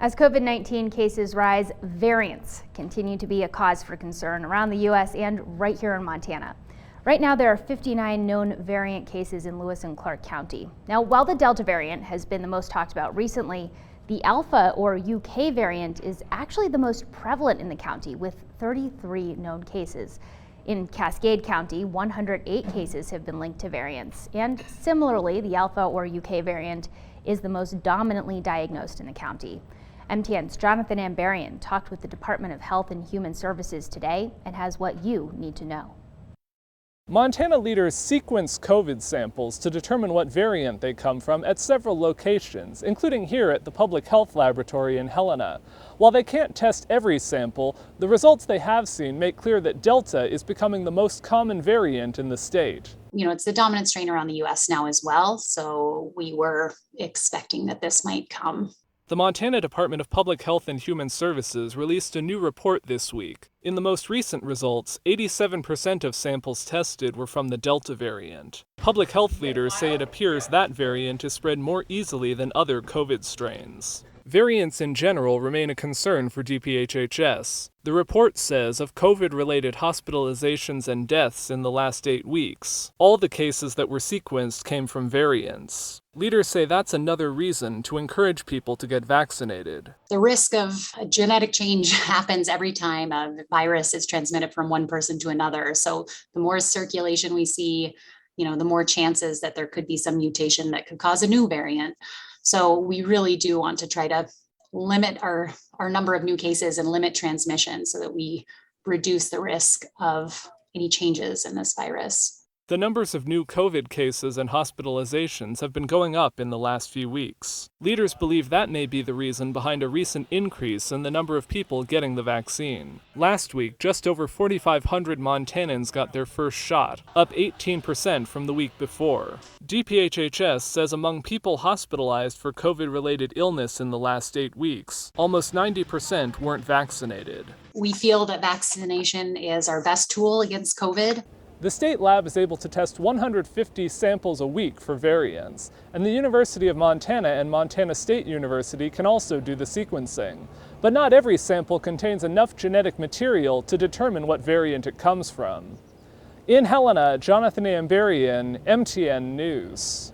As COVID-19 cases rise, variants continue to be a cause for concern around the U.S. and right here in Montana. Right now, there are 59 known variant cases in Lewis and Clark County. Now, while the Delta variant has been the most talked about recently, the Alpha or UK variant is actually the most prevalent in the county with 33 known cases. In Cascade County, 108 cases have been linked to variants. And similarly, the Alpha or UK variant is the most dominantly diagnosed in the county. MTN's Jonathan Ambarian talked with the Department of Health and Human Services today and has what you need to know. Montana leaders sequence COVID samples to determine what variant they come from at several locations, including here at the Public Health Laboratory in Helena. While they can't test every sample, the results they have seen make clear that Delta is becoming the most common variant in the state. It's the dominant strain around the U.S. now as well, so we were expecting that this might come. The Montana Department of Public Health and Human Services released a new report this week. In the most recent results, 87% of samples tested were from the Delta variant. Public health leaders say it appears that variant is spread more easily than other COVID strains. Variants in general remain a concern for DPHHS. The report says of COVID-related hospitalizations and deaths in the last 8 weeks, all the cases that were sequenced came from variants. Leaders say that's another reason to encourage people to get vaccinated. The risk of a genetic change happens every time a virus is transmitted from one person to another. So the more circulation we see, the more chances that there could be some mutation that could cause a new variant. So we really do want to try to limit our number of new cases and limit transmission so that we reduce the risk of any changes in this virus. The numbers of new COVID cases and hospitalizations have been going up in the last few weeks. Leaders believe that may be the reason behind a recent increase in the number of people getting the vaccine. Last week, just over 4,500 Montanans got their first shot, up 18% from the week before. DPHHS says among people hospitalized for COVID-related illness in the last 8 weeks, almost 90% weren't vaccinated. We feel that vaccination is our best tool against COVID. The state lab is able to test 150 samples a week for variants, and the University of Montana and Montana State University can also do the sequencing. But not every sample contains enough genetic material to determine what variant it comes from. In Helena, Jonathan Ambarian, MTN News.